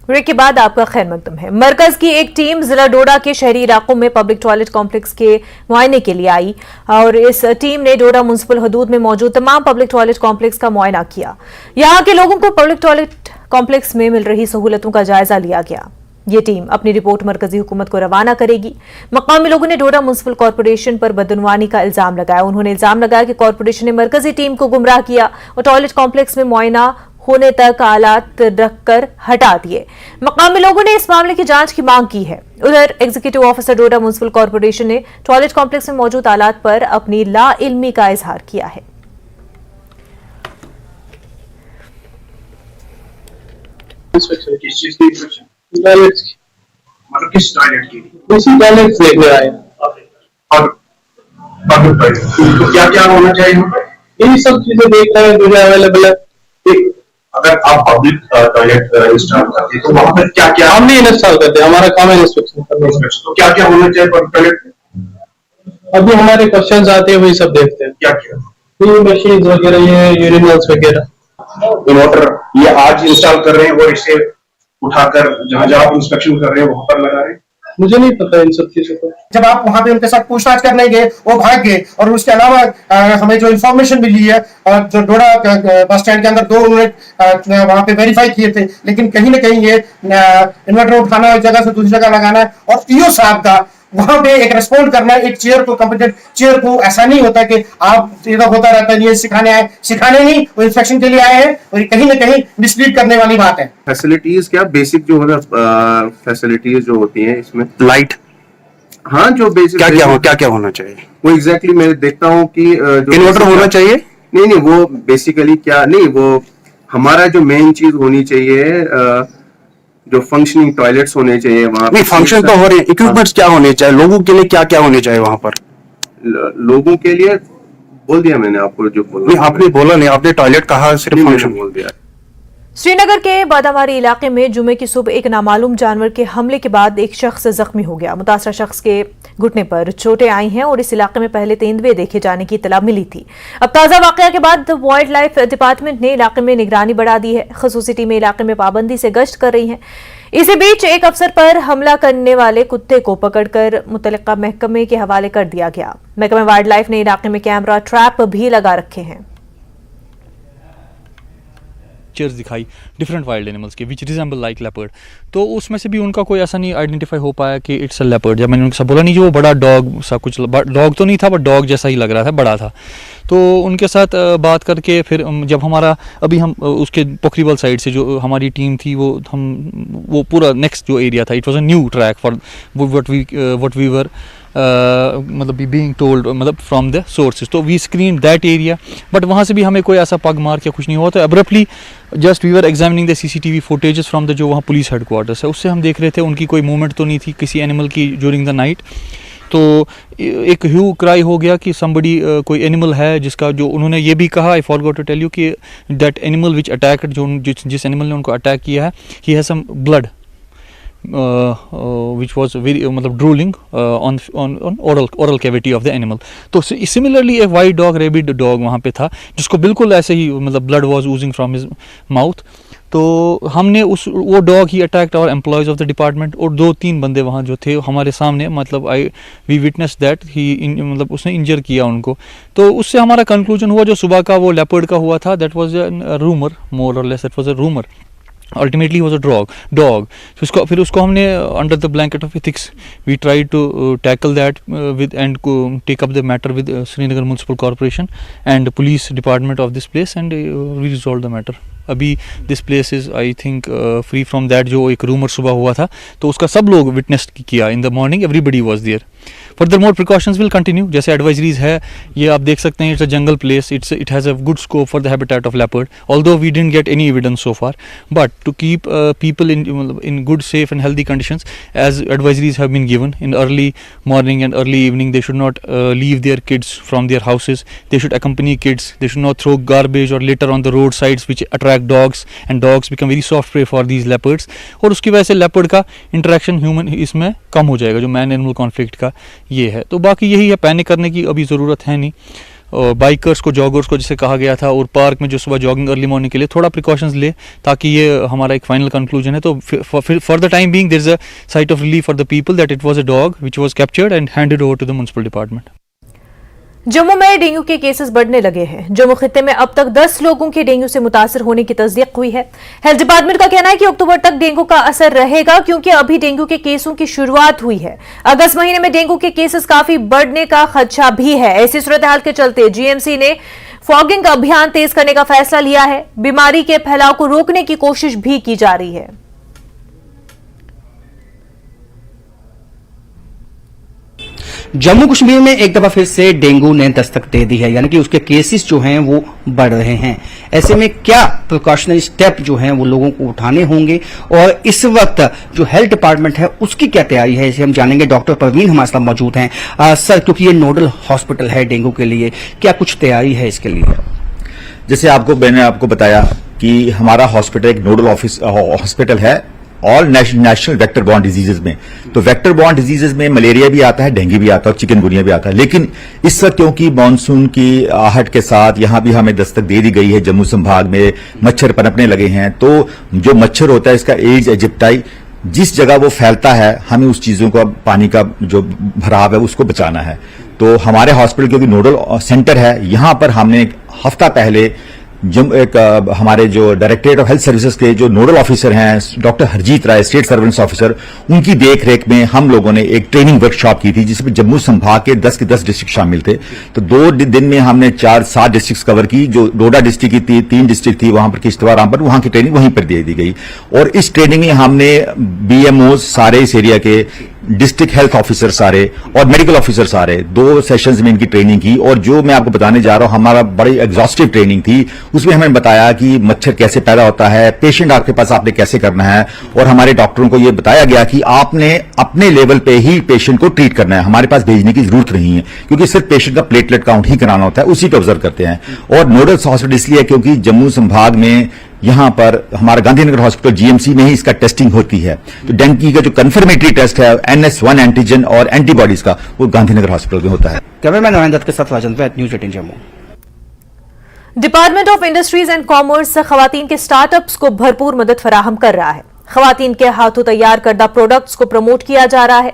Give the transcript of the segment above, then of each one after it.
Break के बाद आपका खैर मकदम है। मरकज की एक टीम जिला डोडा के शहरी इलाकों में पब्लिक टॉयलेट कॉम्प्लेक्स के मुआयने के लिए आई और इस टीम ने डोडा म्युनिसिपल हदूद में मौजूद तमाम पब्लिक टॉयलेट कॉम्प्लेक्स का मुआयना किया। यहां के लोगों को पब्लिक टॉयलेट कॉम्प्लेक्स में मिल रही सहूलतों का जायजा लिया गया। ये टीम अपनी रिपोर्ट मरकजी हुकूमत को रवाना करेगी। मकामी लोगों ने डोडा म्युनिसिपल कॉर्पोरेशन पर बदनवानी का इल्जाम लगाया। उन्होंने इल्जाम लगाया कि कॉर्पोरेशन ने मरकजी टीम को गुमराह किया और टॉयलेट कॉम्प्लेक्स में मुआयना होने तक आलात रखकर हटा दिए। मकामी लोगों ने इस मामले की जांच की मांग की है। उधर एग्जीक्यूटिव ऑफिसर डोडा म्युनिसिपल कॉर्पोरेशन ने टॉयलेट कॉम्प्लेक्स में मौजूद आलात पर अपनी लाइल्मी का इजहार किया है। मतलब किस टॉयलेट की? उसी टॉयलेट से लेकर आए और पब्लिक टॉयलेट तो क्या क्या होना चाहिए? यही सब चीजें देख रहे हैं जो अवेलेबल है। अगर आप पब्लिक टॉयलेट इंस्टॉल करते हैं तो वहां पर क्या क्या? हम नहीं इंस्टॉल करते, हमारा काम है इंस्पेक्शन करना। तो क्या क्या होना चाहिए पब्लिक टॉयलेट में? अभी हमारे क्वेश्चंस आते हैं, वही सब देखते हैं। क्या क्या? मशीन वगैरह, ये यूरिनल्स वगैरह। इन्वर्टर ये आज इंस्टॉल कर रहे हैं और इसे उठाकर जहां जहां आप इंस्पेक्शन कर रहे हैं वहां पर लगा रहे हैं? मुझे नहीं पता इन सब चीजों को। जब आप वहां पे उनके साथ पूछताछ करने गए, वो भाग गए। और उसके अलावा हमें जो इन्फॉर्मेशन मिली है, जो डोडा बस स्टैंड के अंदर 2 यूनिट वहां पे वेरीफाई किए थे, लेकिन कहीं ना कहीं ये इन्वर्टर उठाना एक जगह से दूसरी जगह लगाना है और ईओ साहब का वहां पे एक रिस्पॉन्ड करना है। एक चेयर को, कंपिटेंट चेयर को, ऐसा नहीं होता कि आप इधर होता रहता है, ये सिखाने आए, सिखाने नहीं, वो इंस्पेक्शन के लिए आए हैं। और कहीं ना कहीं मिसलीड करने वाली बात है। फैसिलिटीज क्या बेसिक जो है फैसिलिटीज जो होती हैं इसमें लाइट, हाँ जो बेसिक क्या होना चाहिए वो एग्जैक्टली मैं देखता हूँ कि इन्वर्टर होना चाहिए। नहीं वो बेसिकली क्या नहीं, वो हमारा जो मेन चीज होनी चाहिए जो फंक्शनिंग टॉयलेट्स होने चाहिए वहां। नहीं फंक्शन तो हो रहे हैं, इक्विपमेंट्स क्या होने चाहिए, लोगों के लिए क्या क्या होने चाहिए वहां पर? लोगों के लिए बोल दिया मैंने आपको, जो बोला नहीं आपने बोला नहीं, आपने टॉयलेट कहा, सिर्फ फंक्शन बोल दिया। श्रीनगर के बादामारी इलाके में जुमे की सुबह एक नामालूम जानवर के हमले के बाद एक शख्स जख्मी हो गया। मुतासरा शख्स के घुटने पर चोटें आई हैं और इस इलाके में पहले तेंदुए देखे जाने की इतला मिली थी। अब ताज़ा वाकया के बाद वाइल्ड लाइफ डिपार्टमेंट ने इलाके में निगरानी बढ़ा दी है। खसूसी टीमें इलाके में पाबंदी से गश्त कर रही हैं। इसी बीच एक अफसर पर हमला करने वाले कुत्ते को पकड़कर मुतल्लिका महकमे के हवाले कर दिया गया। महकमे वाइल्ड लाइफ ने इलाके में कैमरा ट्रैप भी लगा रखे हैं। पिक्चर्स दिखाई डिफरेंट वाइल्ड एनिमल्स के विच रिजेंबल लाइक लेपर्ड, तो उसमें से भी उनका कोई ऐसा नहीं आइडेंटिफाई हो पाया कि इट्स अ लेपर्ड। जब मैंने उनके साथ बोला नहीं, जो वो बड़ा डॉग सा कुछ डॉग तो नहीं था बट डॉग जैसा ही लग रहा था, बड़ा था। तो उनके साथ बात करके फिर जब हमारा अभी हम उसके पोखरीवाल साइड से जो हमारी टीम थी वो पूरा नेक्स्ट जो एरिया था, it was a new track for what we were मतलब बीइंग टोल्ड, मतलब फ्रॉम द सोर्सेज। तो we screen that area, but वहाँ से भी हमें कोई ऐसा पग मार के कुछ नहीं हुआ। तो abruptly just we were examining the CCTV footages from the जो वहाँ पुलिस हेडक्वार्टर्स है, उससे हम देख रहे थे उनकी कोई मूवमेंट तो नहीं थी किसी एनिमल की ड्यूरिंग द नाइट। तो एक ह्यू क्राई हो गया कि समबडी कोई एनिमल है जिसका, जो उन्होंने ये भी कहा, I forgot to tell you कि दैट एनिमल विच अटैक्ड, जो जिस एनिमल ने उनको अटैक किया है, he has some blood which was very मतलब drooling on oral cavity of the animal। तो similarly एक white dog, rabid dog वहाँ पे था जिसको बिल्कुल ऐसे ही मतलब blood was oozing from his mouth। तो हमने वो डॉग ही attacked our employees of the department, और 2-3 बंदे वहाँ जो थे हमारे सामने, मतलब वी विटनेस दैट ही मतलब उसने इंजर किया उनको। तो उससे हमारा कंक्लूजन हुआ जो सुबह का वो लेपर्ड का हुआ था, दैट वाज अ रूमर, मोर और less that was a rumour. Ultimately was a dog। So फिर उसको हमने under the blanket of ethics we tried to tackle that with and take up the matter with Srinagar Municipal Corporation and the police department of this place, and we resolved the matter। अभी this place is I think free from that. जो एक rumour सुबह हुआ था तो उसका सब लोग विटनेस किया, in the morning everybody was there. Further more precautions will continue, जैसे एडवाइजरीज है, ये आप देख सकते हैं, it's a jungle place, it has a good scope for the habitat of leopard, although we didn't get any evidence so far, but to keep people in good, safe and healthy conditions, as advisories have been given, in early morning and early evening they should not leave their kids from their houses, they should accompany kids, they should not throw garbage or litter on the roadsides which attract dogs, and dogs become very soft prey for these leopards, और उसकी वजह से leopard का interaction human इसमें कम हो जाएगा, जो man animal conflict का ये है। तो बाकी यही है, पैनिक करने की अभी ज़रूरत है नहीं। बाइकर्स को, जॉगर्स को जिसे कहा गया था, और पार्क में जो सुबह जॉगिंग अर्ली मॉर्निंग के लिए थोड़ा प्रिकॉशंस ले, ताकि ये हमारा एक फाइनल कंक्लूजन है। तो for the time being there is a sight of relief for the people that it was a dog which was captured and handed over to the municipal department. Jammu में dengue के cases बढ़ने लगे हैं। जम्मू खित्ते में अब तक 10 लोगों के डेंगू से मुतासर होने की तस्दीक हुई है। हेल्थ डिपार्टमेंट का कहना है कि अक्टूबर तक डेंगू का असर रहेगा, क्योंकि अभी डेंगू के केसों की शुरुआत हुई है। अगस्त महीने में डेंगू के केसेस काफी बढ़ने का खदशा भी है। ऐसी सूरत हाल के चलते जीएमसी ने फॉगिंग का अभियान तेज करने का फैसला लिया है। बीमारी के फैलाव को रोकने की कोशिश भी की जा रही है। जम्मू कश्मीर में एक दफा फिर से डेंगू ने दस्तक दे दी है, यानी कि उसके केसेस जो हैं वो बढ़ रहे हैं। ऐसे में क्या प्रिकॉशनरी स्टेप जो हैं वो लोगों को उठाने होंगे, और इस वक्त जो हेल्थ डिपार्टमेंट है उसकी क्या तैयारी है, इसे हम जानेंगे। डॉक्टर परवीन हमारे साथ मौजूद हैं। सर, क्योंकि ये नोडल हॉस्पिटल है डेंगू के लिए, क्या कुछ तैयारी है इसके लिए? जैसे मैंने आपको बताया कि हमारा हॉस्पिटल एक नोडल हॉस्पिटल है all national vector borne diseases में। तो वेक्टर बॉर्न डिजीजेज में मलेरिया भी आता है, डेंगू भी आता है और चिकनगुनिया भी आता है। लेकिन इस वक्त क्योंकि मानसून की आहट के साथ यहां भी हमें दस्तक दे दी गई है, जम्मू संभाग में मच्छर पनपने लगे हैं, तो जो मच्छर होता है इसका एड्स इजिप्टाई, जिस जगह वो फैलता है हमें उस चीजों का, पानी का जो भराव है उसको बचाना है। तो हमारे हॉस्पिटल क्योंकि नोडल सेंटर है, यहां पर हमने एक हफ्ता पहले हमारे जो डायरेक्टरेट ऑफ हेल्थ सर्विसेज के जो नोडल ऑफिसर हैं डॉक्टर हरजीत राय, स्टेट सर्वेलेंस ऑफिसर, उनकी देखरेख में हम लोगों ने एक ट्रेनिंग वर्कशॉप की थी, जिसमें जम्मू संभाग के 10 के 10 डिस्ट्रिक्ट शामिल थे। तो 2 दिन में हमने 4-7 डिस्ट्रिक्ट कवर की। जो डोडा डिस्ट्रिक्ट की थी, 3 डिस्ट्रिक्ट थी, वहां पर किश्तवाड़, रामपुर, वहां की ट्रेनिंग वहीं पर दे दी गई। और इस ट्रेनिंग में हमने बीएमओ सारे इस एरिया के, डिस्ट्रिक्ट हेल्थ ऑफिसर सारे और मेडिकल ऑफिसर सारे, 2 सेशंस में इनकी ट्रेनिंग की। और जो मैं आपको बताने जा रहा हूं, हमारा बड़ी एग्जॉस्टिव ट्रेनिंग थी। उसमें हमें बताया कि मच्छर कैसे पैदा होता है, पेशेंट आपके पास आपने कैसे करना है, और हमारे डॉक्टरों को यह बताया गया कि आपने अपने लेवल पे ही पेशेंट को ट्रीट करना है, हमारे पास भेजने की जरूरत नहीं है, क्योंकि सिर्फ पेशेंट का प्लेटलेट काउंट ही कराना होता है, उसी पे ऑब्जर्व करते हैं। और नोडल हॉस्पिटल इसलिए क्योंकि जम्मू संभाग में यहां पर हमारा गांधीनगर हॉस्पिटल जीएमसी में ही इसका टेस्टिंग होती है। तो डेंगू का जो कंफर्मेटरी टेस्ट है NS1 एंटीजन और एंटीबॉडीज का, वो गांधीनगर हॉस्पिटल में होता है। कैमरामैन नारायण दत्त के साथ Rajan Vaid, news 18 Jammu. Department of industries and commerce खवातीन के स्टार्टअप्स को भरपूर मदद फराहम कर रहा है। खवातीन के हाथों तैयार करदा प्रोडक्ट्स को प्रमोट किया जा रहा है,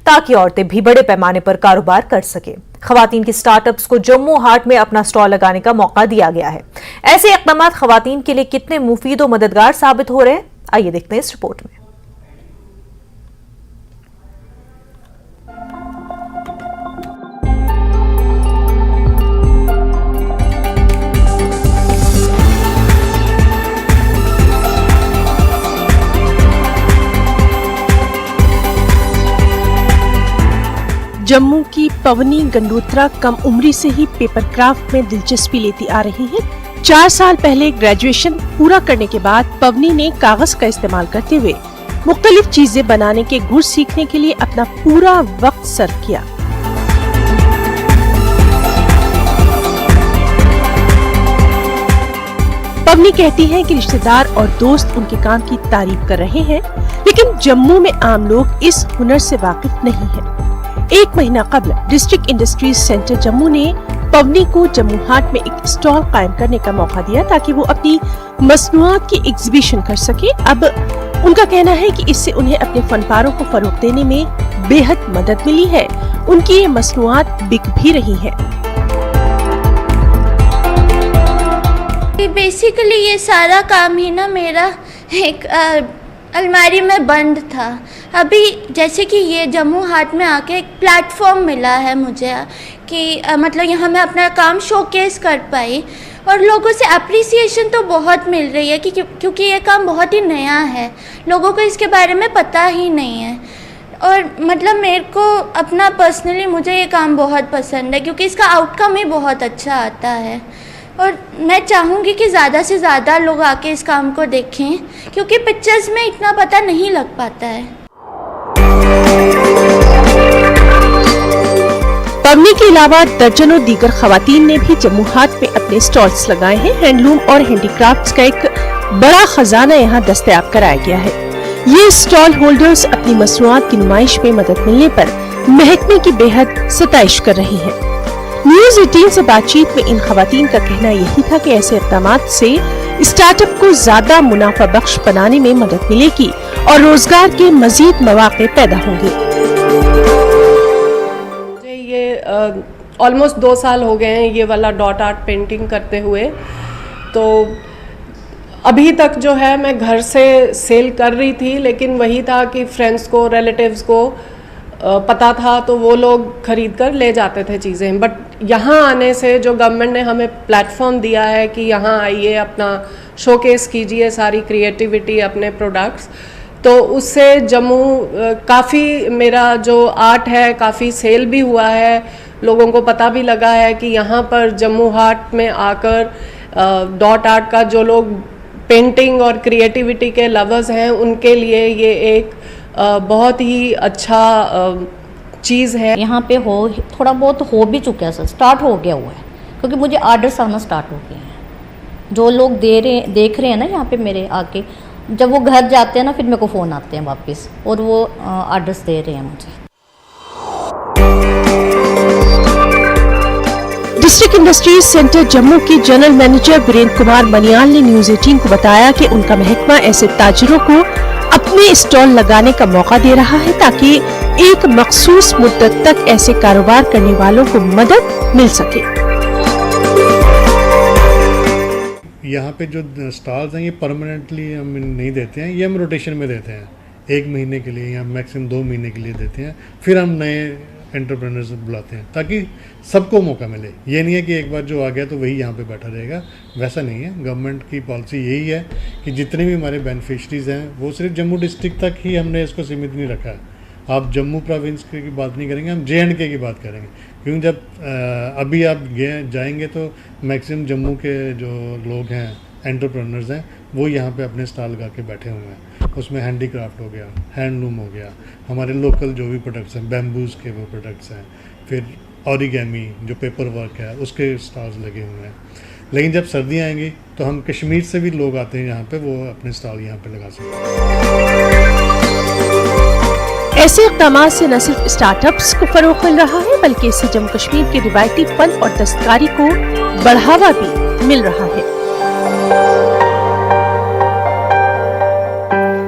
ताकि औरतें भी बड़े पैमाने पर कारोबार कर सके। खवातीन के स्टार्टअप्स को जम्मू हाट में अपना स्टॉल लगाने का मौका दिया गया है। ऐसे इक़दाम खवातीन के लिए कितने मुफीद और मददगार साबित हो रहे हैं, आइए देखते हैं इस रिपोर्ट में। जम्मू की पवनी गंडोत्रा कम उम्री से ही पेपर क्राफ्ट में दिलचस्पी लेती आ रही हैं। 4 साल पहले ग्रेजुएशन पूरा करने के बाद पवनी ने कागज का इस्तेमाल करते हुए मुख्तलिफ चीजें बनाने के गुर सीखने के लिए अपना पूरा वक्त सर्व किया। पवनी कहती हैं कि रिश्तेदार और दोस्त उनके काम की तारीफ कर रहे हैं, लेकिन जम्मू में आम लोग इस हुनर से वाकिफ नहीं है। 1 महीना कबल डिस्ट्रिक्ट इंडस्ट्रीज सेंटर जम्मू ने पवनी को जम्मू हाट में एक स्टॉल कायम करने का मौका दिया, ताकि वो अपनी मसनूआत की एग्जीबिशन कर सके। अब उनका कहना है कि इससे उन्हें अपने फनपारों को फरोग देने में बेहद मदद मिली है। उनकी ये मसनूआत बिक भी रही है। बेसिकली ये सारा काम ही ना मेरा एक अलमारी में बंद था। अभी जैसे कि ये जम्मू हाट में आके एक प्लेटफॉर्म मिला है मुझे कि मतलब यहाँ मैं अपना काम शोकेस कर पाई, और लोगों से अप्रिसिएशन तो बहुत मिल रही है कि क्योंकि ये काम बहुत ही नया है, लोगों को इसके बारे में पता ही नहीं है। और मतलब मेरे को अपना पर्सनली मुझे ये काम बहुत पसंद है, क्योंकि इसका आउटकम ही बहुत अच्छा आता है। और मैं चाहूँगी कि ज़्यादा से ज़्यादा लोग आके इस काम को देखें, क्योंकि पिक्चर्स में इतना पता नहीं लग पाता है। पवनी के अलावा दर्जनों दीगर खवातीन ने भी जम्मू हाट में अपने स्टॉल्स लगाए हैं। हैंडलूम और हैंडीक्राफ्ट्स का एक बड़ा खजाना यहाँ दस्तयाब कराया गया है। ये स्टॉल होल्डर्स अपनी मसनूआत की नुमाइश में मदद मिलने पर महकमे की बेहद सताइश कर रही हैं। न्यूज 18 से बातचीत में इन खवातीन का कहना यही था कि ऐसे इक़दाम से स्टार्टअप को ज्यादा मुनाफा बख्श बनाने में मदद मिलेगी और रोजगार के मजीद मौके पैदा होंगे। मुझे ये ऑलमोस्ट 2 साल हो गए हैं ये वाला डॉट आर्ट पेंटिंग करते हुए। तो अभी तक जो है मैं घर से सेल कर रही थी, लेकिन वही था कि फ्रेंड्स को, रिलेटिव्स को पता था तो वो लोग खरीद कर ले जाते थे चीज़ें। बट यहाँ आने से जो गवर्नमेंट ने हमें प्लेटफॉर्म दिया है कि यहाँ आइए, अपना शोकेस कीजिए सारी क्रिएटिविटी, अपने प्रोडक्ट्स, तो उससे जम्मू काफ़ी मेरा जो आर्ट है काफ़ी सेल भी हुआ है। लोगों को पता भी लगा है कि यहाँ पर जम्मू हाट में आकर डॉट आर्ट का जो लोग पेंटिंग और क्रिएटिविटी के लवर्स हैं उनके लिए ये एक बहुत ही अच्छा चीज़ है। यहाँ पे थोड़ा बहुत हो भी चुका है सर, स्टार्ट हो गया हुआ है, क्योंकि मुझे आर्डर्स आना स्टार्ट हो गए हैं। जो लोग देख रहे हैं ना यहाँ पे मेरे आके, जब वो घर जाते हैं ना फिर मेरे को फ़ोन आते हैं वापस और वो आर्डर्स दे रहे हैं मुझे। डिस्ट्रिक्ट इंडस्ट्रीज सेंटर जम्मू के जनरल मैनेजर वीरेंद्र कुमार मनियाल ने न्यूज 18 को बताया कि उनका महकमा ऐसे ताजिरों को अपने स्टॉल लगाने का मौका दे रहा है ताकि एक मखसूस मुद्दत तक ऐसे कारोबार करने वालों को मदद मिल सके। यहाँ पे जो स्टॉल्स हैं ये परमानेंटली हम नहीं देते हैं, ये हम रोटेशन में देते हैं। 1 महीने के लिए या मैक्सिमम 2 महीने के लिए देते हैं, फिर हम नए एंटरप्रेन्योर्स बुलाते हैं ताकि सबको मौका मिले। ये नहीं है कि एक बार जो आ गया तो वही यहाँ पे बैठा रहेगा, वैसा नहीं है। गवर्नमेंट की पॉलिसी यही है कि जितने भी हमारे बेनिफिशरीज हैं वो सिर्फ जम्मू डिस्ट्रिक्ट तक ही हमने इसको सीमित नहीं रखा है। आप जम्मू प्रोविंस की बात नहीं करेंगे, हम J&K की बात करेंगे, क्योंकि जब अभी आप जाएंगे तो मैक्सिमम जम्मू के जो लोग हैं, एंटरप्रेन्योर्स हैं, वो यहाँ पे अपने स्टॉल लगा के बैठे हुए हैं। उसमें हैंडीक्राफ्ट हो गया, हैंडलूम हो गया, हमारे लोकल जो भी प्रोडक्ट्स हैं, बैम्बूज़ के वो प्रोडक्ट्स हैं, फिर ऑरिगेमी जो पेपर वर्क है उसके स्टॉल्स लगे हुए हैं। लेकिन जब सर्दियाँ आएंगी तो हम कश्मीर से भी लोग आते हैं यहाँ पे, वो अपने स्टॉल यहाँ पे लगा सकते हैं। ऐसे इक़दाम से न सिर्फ स्टार्टअप्स को फरोग़ मिल रहा है बल्कि इससे जम्मू कश्मीर के रिवायती फन और दस्तकारी को बढ़ावा भी मिल रहा है।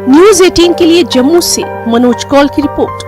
न्यूज 18 के लिए जम्मू से मनोज कौल की रिपोर्ट।